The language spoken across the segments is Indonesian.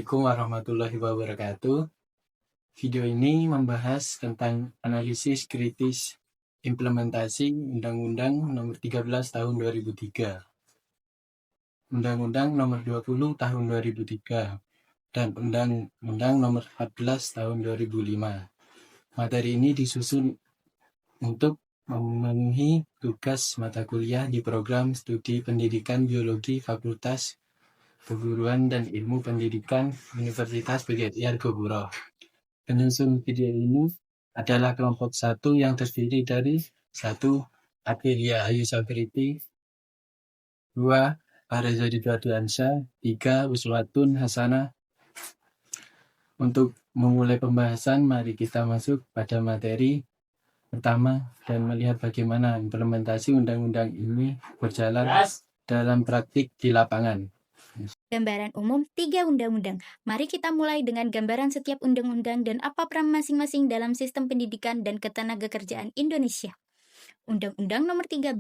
Assalamualaikum warahmatullahi wabarakatuh. Video ini membahas tentang analisis kritis implementasi Undang-Undang Nomor 13 Tahun 2003, Undang-Undang Nomor 20 Tahun 2003, dan Undang-Undang Nomor 14 Tahun 2005. Materi ini disusun untuk memenuhi tugas mata kuliah di program studi pendidikan biologi Fakultas Keguruan dan Ilmu Pendidikan Universitas Bgr Goburo. Penyusun video ini adalah kelompok 1 yang terdiri dari 1. Aprilia Ayu Sabriti, 2. Fareza Diansyah, 3. Uswatun Hasanah. Untuk memulai pembahasan, mari kita masuk pada materi pertama dan melihat bagaimana implementasi undang-undang ini berjalan dalam praktik di lapangan. Gambaran umum 3 undang-undang. Mari kita mulai dengan gambaran setiap undang-undang dan apa peran masing-masing dalam sistem pendidikan dan ketenagakerjaan Indonesia. Undang-Undang Nomor 13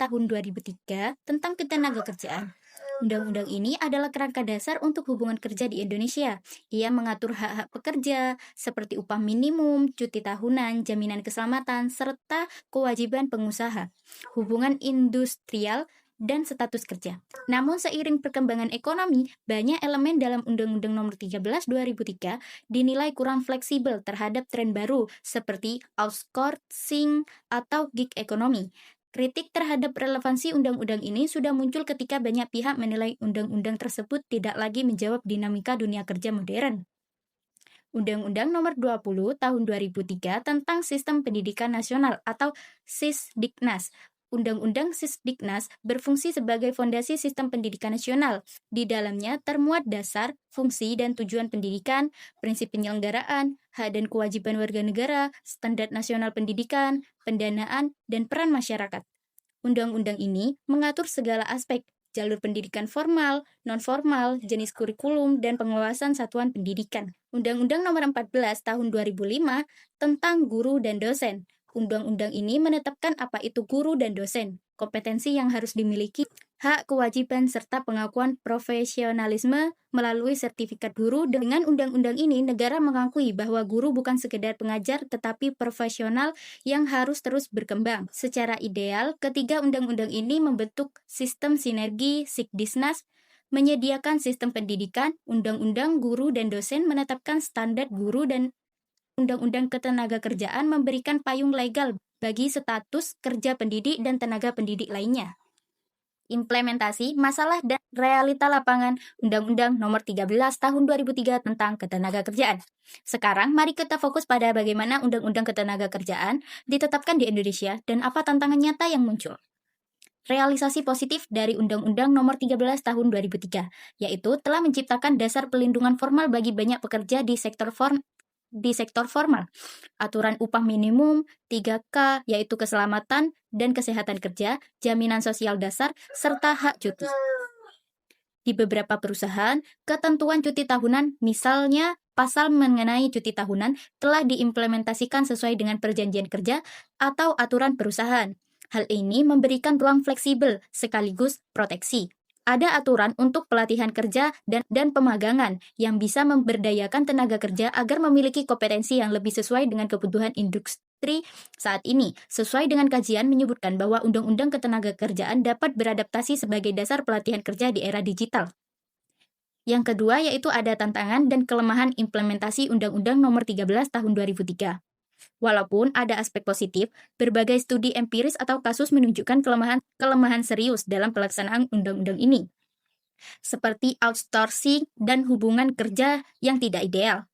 Tahun 2003 tentang Ketenagakerjaan. Undang-undang ini adalah kerangka dasar untuk hubungan kerja di Indonesia. Ia mengatur hak-hak pekerja seperti upah minimum, cuti tahunan, jaminan keselamatan, serta kewajiban pengusaha, hubungan industrial, dan status kerja. Namun seiring perkembangan ekonomi, banyak elemen dalam Undang-Undang Nomor 13 2003 dinilai kurang fleksibel terhadap tren baru seperti outsourcing atau gig economy. Kritik terhadap relevansi undang-undang ini sudah muncul ketika banyak pihak menilai undang-undang tersebut tidak lagi menjawab dinamika dunia kerja modern. Undang-Undang Nomor 20 Tahun 2003 tentang Sistem Pendidikan Nasional atau Sisdiknas. Undang-Undang Sisdiknas berfungsi sebagai fondasi sistem pendidikan nasional. Di dalamnya termuat dasar, fungsi dan tujuan pendidikan, prinsip penyelenggaraan, hak dan kewajiban warga negara, standar nasional pendidikan, pendanaan, dan peran masyarakat. Undang-undang ini mengatur segala aspek, jalur pendidikan formal, non-formal, jenis kurikulum, dan pengawasan satuan pendidikan. Undang-Undang Nomor 14 Tahun 2005 tentang guru dan dosen. Undang-undang ini menetapkan apa itu guru dan dosen, kompetensi yang harus dimiliki, hak, kewajiban, serta pengakuan profesionalisme melalui sertifikat guru. Dengan undang-undang ini, negara mengakui bahwa guru bukan sekedar pengajar, tetapi profesional yang harus terus berkembang. Secara ideal, ketiga undang-undang ini membentuk sistem sinergi Sikdisnas, menyediakan sistem pendidikan, undang-undang guru dan dosen menetapkan standar guru, dan Undang-Undang Ketenagakerjaan memberikan payung legal bagi status kerja pendidik dan tenaga pendidik lainnya. Implementasi masalah dan realita lapangan Undang-Undang Nomor 13 Tahun 2003 tentang Ketenagakerjaan. Sekarang mari kita fokus pada bagaimana Undang-Undang Ketenagakerjaan ditetapkan di Indonesia dan apa tantangan nyata yang muncul. Realisasi positif dari Undang-Undang Nomor 13 Tahun 2003, yaitu telah menciptakan dasar pelindungan formal bagi banyak pekerja di sektor formal, aturan upah minimum, 3K, yaitu keselamatan dan kesehatan kerja, jaminan sosial dasar, serta hak cuti. Di beberapa perusahaan, ketentuan cuti tahunan, misalnya pasal mengenai cuti tahunan, telah diimplementasikan sesuai dengan perjanjian kerja atau aturan perusahaan. Hal ini memberikan ruang fleksibel sekaligus proteksi. Ada aturan untuk pelatihan kerja dan pemagangan yang bisa memberdayakan tenaga kerja agar memiliki kompetensi yang lebih sesuai dengan kebutuhan industri saat ini. Sesuai dengan kajian menyebutkan bahwa Undang-Undang Ketenagakerjaan dapat beradaptasi sebagai dasar pelatihan kerja di era digital. Yang kedua yaitu ada tantangan dan kelemahan implementasi Undang-Undang Nomor 13 Tahun 2003. Walaupun ada aspek positif, berbagai studi empiris atau kasus menunjukkan kelemahan serius dalam pelaksanaan undang-undang ini, seperti outsourcing dan hubungan kerja yang tidak ideal.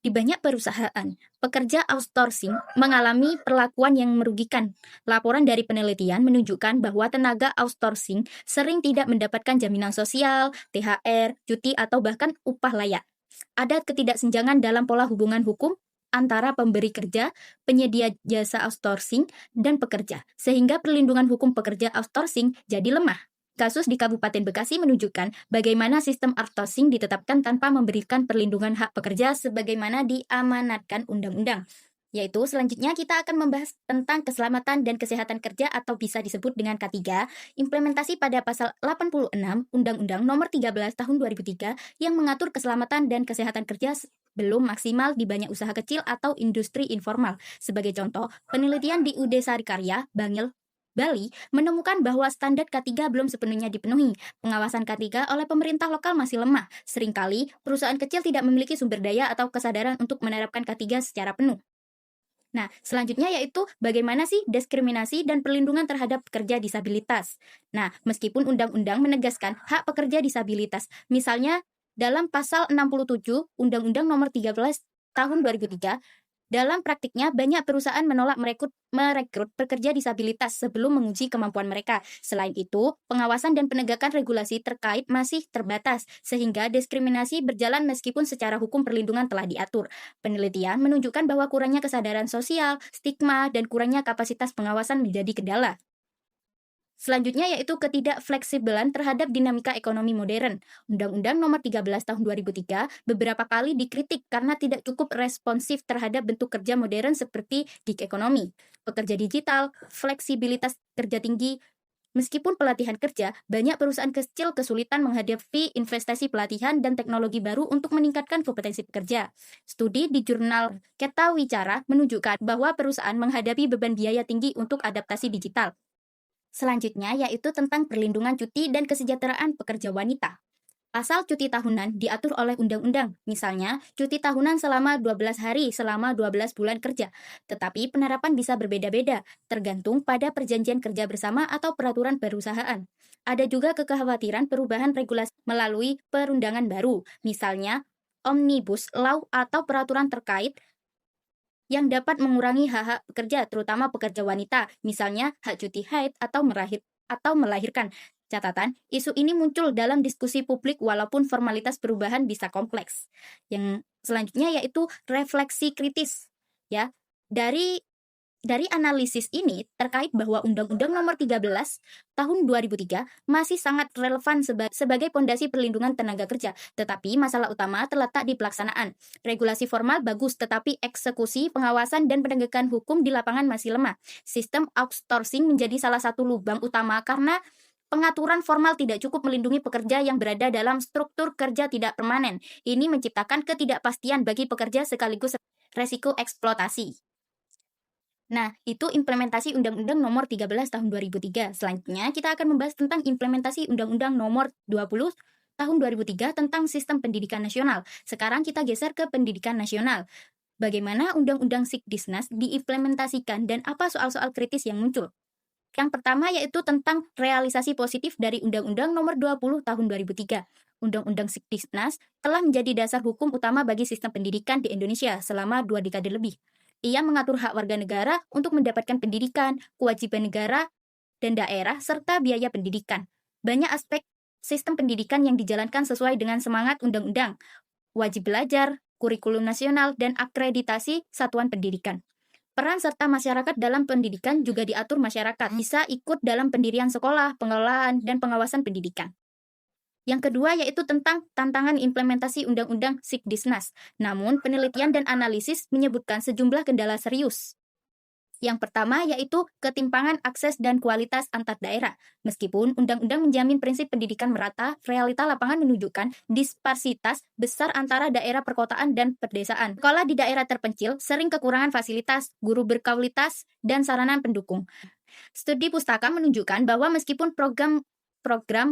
Di banyak perusahaan, pekerja outsourcing mengalami perlakuan yang merugikan. Laporan dari penelitian menunjukkan bahwa tenaga outsourcing sering tidak mendapatkan jaminan sosial, THR, cuti, atau bahkan upah layak. Ada ketidaksenjangan dalam pola hubungan hukum antara pemberi kerja, penyedia jasa outsourcing, dan pekerja, sehingga perlindungan hukum pekerja outsourcing jadi lemah. Kasus di Kabupaten Bekasi menunjukkan bagaimana sistem outsourcing ditetapkan tanpa memberikan perlindungan hak pekerja sebagaimana diamanatkan undang-undang. Yaitu selanjutnya kita akan membahas tentang keselamatan dan kesehatan kerja atau bisa disebut dengan K3, implementasi pada pasal 86 Undang-Undang Nomor 13 Tahun 2003 yang mengatur keselamatan dan kesehatan kerja belum maksimal di banyak usaha kecil atau industri informal. Sebagai contoh, penelitian di UD Sarikarya, Bangil, Bali menemukan bahwa standar K3 belum sepenuhnya dipenuhi. Pengawasan K3 oleh pemerintah lokal masih lemah. Seringkali, perusahaan kecil tidak memiliki sumber daya atau kesadaran untuk menerapkan K3 secara penuh. Nah, selanjutnya yaitu bagaimana sih diskriminasi dan perlindungan terhadap pekerja disabilitas. Nah, meskipun undang-undang menegaskan hak pekerja disabilitas, misalnya dalam pasal 67 Undang-Undang Nomor 13 Tahun 2003, dalam praktiknya, banyak perusahaan menolak merekrut pekerja disabilitas sebelum menguji kemampuan mereka. Selain itu, pengawasan dan penegakan regulasi terkait masih terbatas, sehingga diskriminasi berjalan meskipun secara hukum perlindungan telah diatur. Penelitian menunjukkan bahwa kurangnya kesadaran sosial, stigma, dan kurangnya kapasitas pengawasan menjadi kendala. Selanjutnya yaitu ketidakfleksibelan terhadap dinamika ekonomi modern. Undang-Undang Nomor 13 Tahun 2003 beberapa kali dikritik karena tidak cukup responsif terhadap bentuk kerja modern seperti gig ekonomi, pekerja digital, fleksibilitas kerja tinggi. Meskipun pelatihan kerja, banyak perusahaan kecil kesulitan menghadapi investasi pelatihan dan teknologi baru untuk meningkatkan kompetensi pekerja. Studi di jurnal Keta Wicara menunjukkan bahwa perusahaan menghadapi beban biaya tinggi untuk adaptasi digital. Selanjutnya yaitu tentang perlindungan cuti dan kesejahteraan pekerja wanita. Pasal cuti tahunan diatur oleh undang-undang, misalnya cuti tahunan selama 12 hari selama 12 bulan kerja. Tetapi penerapan bisa berbeda-beda, tergantung pada perjanjian kerja bersama atau peraturan perusahaan. Ada juga kekhawatiran perubahan regulasi melalui perundangan baru, misalnya Omnibus Law atau peraturan terkait yang dapat mengurangi hak-hak pekerja, terutama pekerja wanita, misalnya hak cuti haid atau melahirkan. Catatan, isu ini muncul dalam diskusi publik walaupun formalitas perubahan bisa kompleks. Yang selanjutnya yaitu refleksi kritis. Ya, dari analisis ini terkait bahwa Undang-Undang Nomor 13 Tahun 2003 masih sangat relevan sebagai pondasi perlindungan tenaga kerja, tetapi masalah utama terletak di pelaksanaan. Regulasi formal bagus, tetapi eksekusi, pengawasan, dan penegakan hukum di lapangan masih lemah. Sistem outsourcing menjadi salah satu lubang utama karena pengaturan formal tidak cukup melindungi pekerja yang berada dalam struktur kerja tidak permanen. Ini menciptakan ketidakpastian bagi pekerja sekaligus resiko eksploitasi. Nah, itu implementasi Undang-Undang Nomor 13 Tahun 2003. Selanjutnya, kita akan membahas tentang implementasi Undang-Undang Nomor 20 Tahun 2003 tentang Sistem Pendidikan Nasional. Sekarang kita geser ke pendidikan nasional. Bagaimana Undang-Undang Sikdisnas diimplementasikan dan apa soal-soal kritis yang muncul? Yang pertama yaitu tentang realisasi positif dari Undang-Undang Nomor 20 Tahun 2003. Undang-Undang Sikdisnas telah menjadi dasar hukum utama bagi sistem pendidikan di Indonesia selama 2 dekade lebih. Ia mengatur hak warga negara untuk mendapatkan pendidikan, kewajiban negara dan daerah, serta biaya pendidikan. Banyak aspek sistem pendidikan yang dijalankan sesuai dengan semangat undang-undang, wajib belajar, kurikulum nasional, dan akreditasi satuan pendidikan. Peran serta masyarakat dalam pendidikan juga diatur masyarakat, bisa ikut dalam pendirian sekolah, pengelolaan, dan pengawasan pendidikan. Yang kedua yaitu tentang tantangan implementasi Undang-Undang Sikdisnas. Namun, penelitian dan analisis menyebutkan sejumlah kendala serius. Yang pertama yaitu ketimpangan akses dan kualitas antar daerah. Meskipun undang-undang menjamin prinsip pendidikan merata, realita lapangan menunjukkan disparitas besar antara daerah perkotaan dan pedesaan. Sekolah di daerah terpencil sering kekurangan fasilitas, guru berkualitas, dan sarana pendukung. Studi pustaka menunjukkan bahwa meskipun program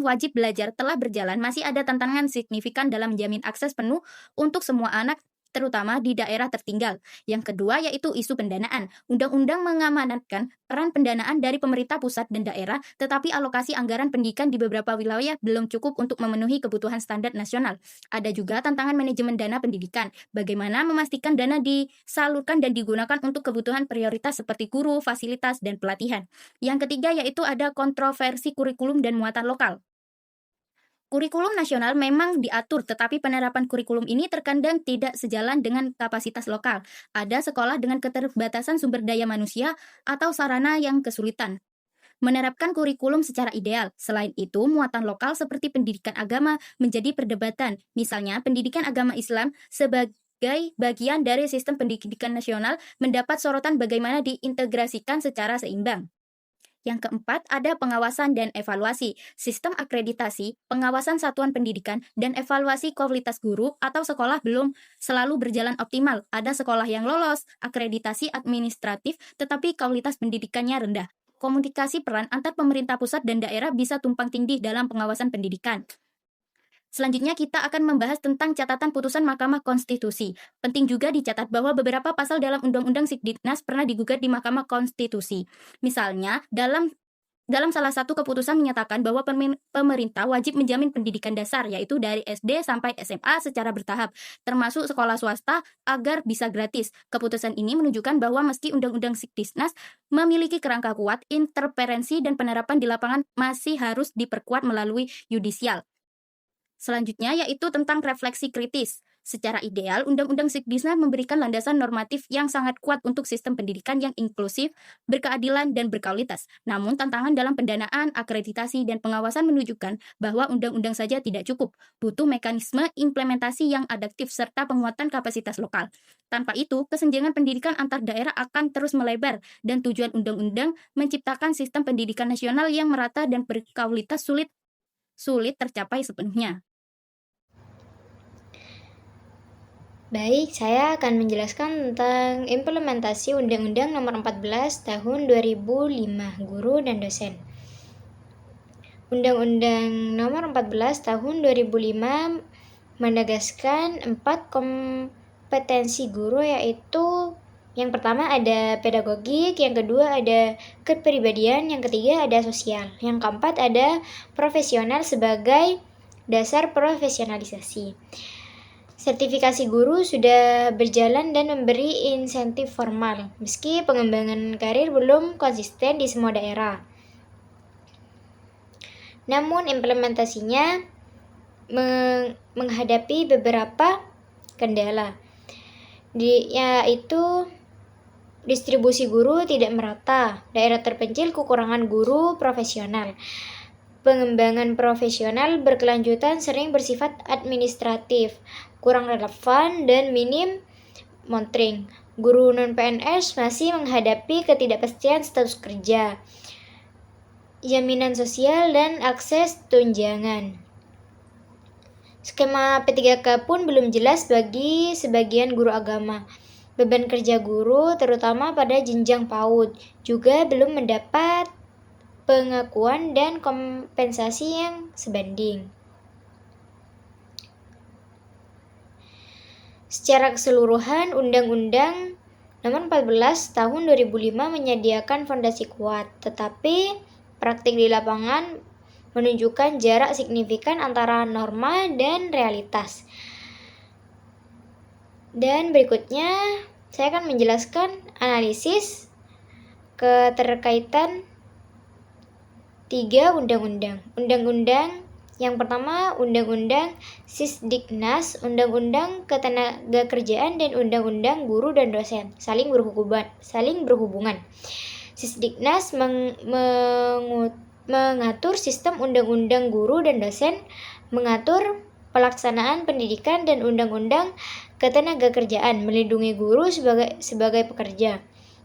wajib belajar telah berjalan, masih ada tantangan signifikan dalam menjamin akses penuh untuk semua anak, terutama di daerah tertinggal. Yang kedua yaitu isu pendanaan. Undang-undang mengamanatkan peran pendanaan dari pemerintah pusat dan daerah, tetapi alokasi anggaran pendidikan di beberapa wilayah belum cukup untuk memenuhi kebutuhan standar nasional. Ada juga tantangan manajemen dana pendidikan. Bagaimana memastikan dana disalurkan dan digunakan untuk kebutuhan prioritas seperti guru, fasilitas, dan pelatihan. Yang ketiga yaitu ada kontroversi kurikulum dan muatan lokal. Kurikulum nasional memang diatur, tetapi penerapan kurikulum ini terkadang tidak sejalan dengan kapasitas lokal. Ada sekolah dengan keterbatasan sumber daya manusia atau sarana yang kesulitan menerapkan kurikulum secara ideal. Selain itu, muatan lokal seperti pendidikan agama menjadi perdebatan. Misalnya, pendidikan agama Islam sebagai sebagai bagian dari sistem pendidikan nasional mendapat sorotan bagaimana diintegrasikan secara seimbang. Yang keempat, ada pengawasan dan evaluasi. Sistem akreditasi, pengawasan satuan pendidikan, dan evaluasi kualitas guru atau sekolah belum selalu berjalan optimal. Ada sekolah yang lolos akreditasi administratif, tetapi kualitas pendidikannya rendah. Komunikasi peran antar pemerintah pusat dan daerah bisa tumpang tindih dalam pengawasan pendidikan. Selanjutnya kita akan membahas tentang catatan putusan Mahkamah Konstitusi. Penting juga dicatat bahwa beberapa pasal dalam Undang-Undang Sikdiknas pernah digugat di Mahkamah Konstitusi. Misalnya, dalam salah satu keputusan menyatakan bahwa pemerintah wajib menjamin pendidikan dasar, yaitu dari SD sampai SMA secara bertahap, termasuk sekolah swasta agar bisa gratis. Keputusan ini menunjukkan bahwa meski Undang-Undang Sikdiknas memiliki kerangka kuat, interferensi dan penerapan di lapangan masih harus diperkuat melalui yudisial. Selanjutnya yaitu tentang refleksi kritis. Secara ideal, Undang-Undang Sikdiknas memberikan landasan normatif yang sangat kuat untuk sistem pendidikan yang inklusif, berkeadilan, dan berkualitas. Namun, tantangan dalam pendanaan, akreditasi, dan pengawasan menunjukkan bahwa undang-undang saja tidak cukup. Butuh mekanisme implementasi yang adaptif serta penguatan kapasitas lokal. Tanpa itu, kesenjangan pendidikan antar daerah akan terus melebar, dan tujuan undang-undang menciptakan sistem pendidikan nasional yang merata dan berkualitas sulit tercapai sepenuhnya. Baik, saya akan menjelaskan tentang implementasi Undang-Undang Nomor 14 Tahun 2005, Guru dan Dosen. Undang-Undang Nomor 14 Tahun 2005 menegaskan 4 kompetensi guru, yaitu yang pertama ada pedagogik, yang kedua ada kepribadian, yang ketiga ada sosial, yang keempat ada profesional sebagai dasar profesionalisasi. Sertifikasi guru sudah berjalan dan memberi insentif formal, meski pengembangan karir belum konsisten di semua daerah. Namun implementasinya menghadapi beberapa kendala, yaitu distribusi guru tidak merata, daerah terpencil kekurangan guru profesional. Pengembangan profesional berkelanjutan sering bersifat administratif, kurang relevan, dan minim monitoring. Guru non-PNS masih menghadapi ketidakpastian status kerja, jaminan sosial, dan akses tunjangan. Skema P3K pun belum jelas bagi sebagian guru agama. Beban kerja guru, terutama pada jenjang PAUD, juga belum mendapat pengakuan dan kompensasi yang sebanding. Secara keseluruhan, Undang-Undang Nomor 14 Tahun 2005 menyediakan fondasi kuat, tetapi praktik di lapangan menunjukkan jarak signifikan antara norma dan realitas. Dan berikutnya, saya akan menjelaskan analisis keterkaitan 3 undang-undang. Undang-undang yang pertama, Undang-Undang Sikdiknas, Undang-Undang Ketenagakerjaan, dan Undang-Undang Guru dan Dosen saling berhubungan. Sikdiknas mengatur sistem undang-undang guru dan dosen, mengatur pelaksanaan pendidikan, dan Undang-Undang Ketenagakerjaan melindungi guru sebagai pekerja.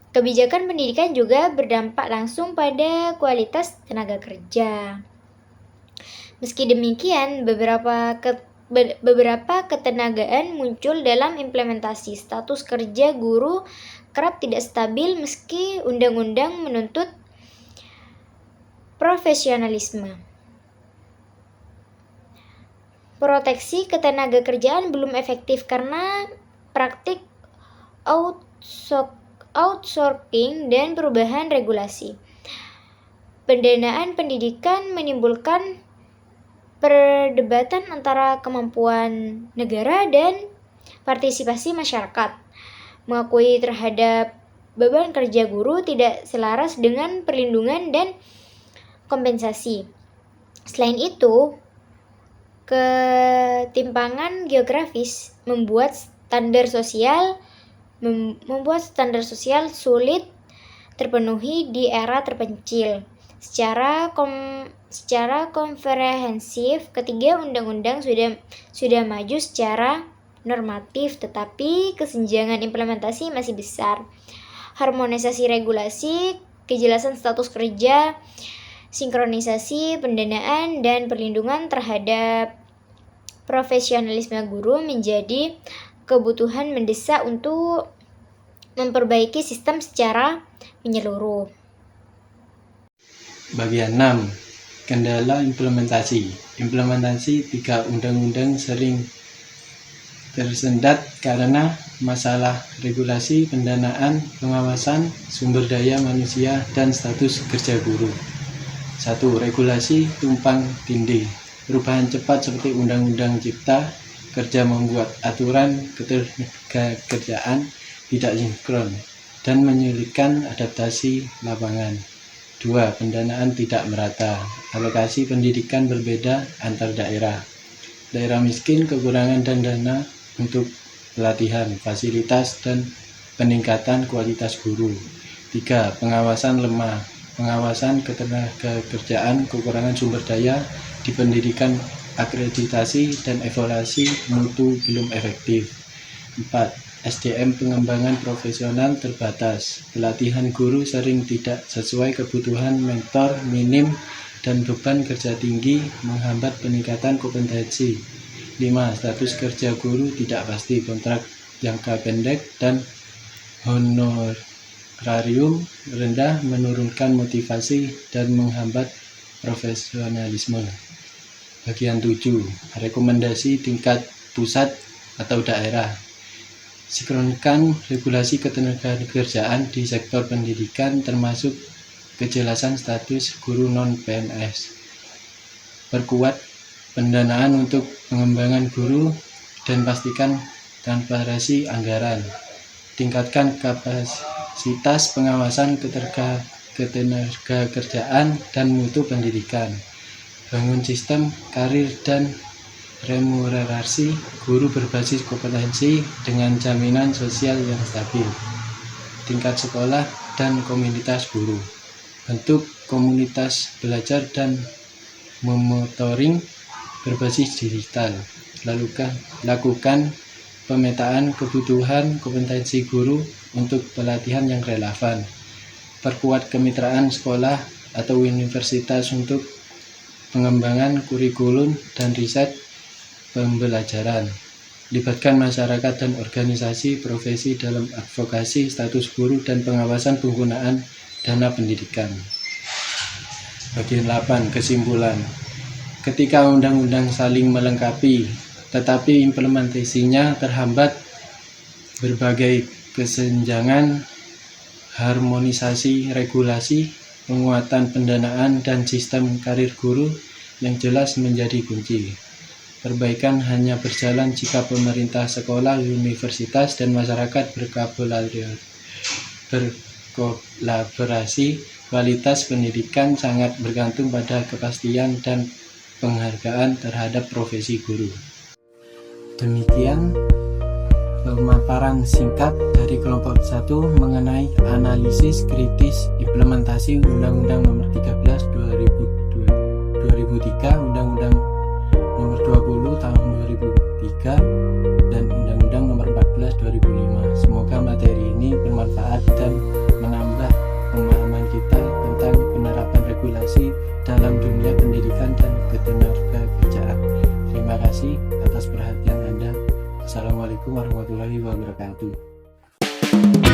Kebijakan pendidikan juga berdampak langsung pada kualitas tenaga kerja. Meski demikian, beberapa ketenagaan muncul dalam implementasi. Status kerja guru kerap tidak stabil meski undang-undang menuntut profesionalisme. Proteksi ketenagakerjaan belum efektif karena praktik outsourcing dan perubahan regulasi. Pendanaan pendidikan menimbulkan perdebatan antara kemampuan negara dan partisipasi masyarakat. Mengakui terhadap beban kerja guru tidak selaras dengan perlindungan dan kompensasi. Selain itu, ketimpangan geografis membuat standar sosial sulit terpenuhi di era terpencil. Secara komprehensif, ketiga undang-undang sudah maju secara normatif, tetapi kesenjangan implementasi masih besar. Harmonisasi regulasi, kejelasan status kerja, sinkronisasi pendanaan, dan perlindungan terhadap profesionalisme guru menjadi kebutuhan mendesak untuk memperbaiki sistem secara menyeluruh. Bagian 6. Kendala implementasi. Implementasi 3 undang-undang sering tersendat karena masalah regulasi, pendanaan, pengawasan, sumber daya manusia, dan status kerja guru. 1. Regulasi tumpang tindih. Perubahan cepat seperti Undang-Undang Cipta Kerja membuat aturan ketenagakerjaan tidak sinkron dan menyulitkan adaptasi lapangan. 2. Pendanaan tidak merata. Alokasi pendidikan berbeda antar daerah. Daerah miskin kekurangan dan dana untuk pelatihan, fasilitas, dan peningkatan kualitas guru. 3. Pengawasan lemah. Pengawasan ketenagakerjaan, kekurangan sumber daya di pendidikan, akreditasi dan evaluasi mutu belum efektif. 4. SDM pengembangan profesional terbatas. Pelatihan guru sering tidak sesuai kebutuhan, mentor minim, dan beban kerja tinggi menghambat peningkatan kompetensi. 5. Status kerja guru tidak pasti, kontrak jangka pendek, dan honorarium rendah menurunkan motivasi dan menghambat profesionalisme. Bagian 7. Rekomendasi tingkat pusat atau daerah. Sinkronkan regulasi ketenagakerjaan di sektor pendidikan termasuk kejelasan status guru non-PNS. Perkuat pendanaan untuk pengembangan guru dan pastikan transparansi anggaran. Tingkatkan kapasitas pengawasan ketenagakerjaan dan mutu pendidikan. Bangun sistem karir dan remunerasi guru berbasis kompetensi dengan jaminan sosial yang stabil. Tingkat sekolah dan komunitas guru. Bentuk komunitas belajar dan monitoring berbasis digital. Lakukan pemetaan kebutuhan kompetensi guru untuk pelatihan yang relevan. Perkuat kemitraan sekolah atau universitas untuk pengembangan kurikulum dan riset pembelajaran. Libatkan masyarakat dan organisasi profesi dalam advokasi status guru dan pengawasan penggunaan dana pendidikan. Bagian 8. Kesimpulan. Ketika undang-undang saling melengkapi, tetapi implementasinya terhambat, berbagai kesenjangan, harmonisasi regulasi, penguatan pendanaan, dan sistem karir guru yang jelas menjadi kunci. Perbaikan hanya berjalan jika pemerintah, sekolah, universitas, dan masyarakat berkolaborasi. Kualitas pendidikan sangat bergantung pada kepastian dan penghargaan terhadap profesi guru. Demikian pemaparan singkat dari kelompok 1 mengenai analisis kritis implementasi Undang-Undang Nomor 13 2003, Undang-Undang Nomor 20 Tahun 2003, dan Undang-Undang Nomor 14 2005. Semoga materi ini bermanfaat dan menambah pemahaman kita tentang penerapan regulasi dalam dunia pendidikan dan ketenagakerjaan. Terima kasih atas perhatian Anda. Assalamualaikum warahmatullahi wabarakatuh.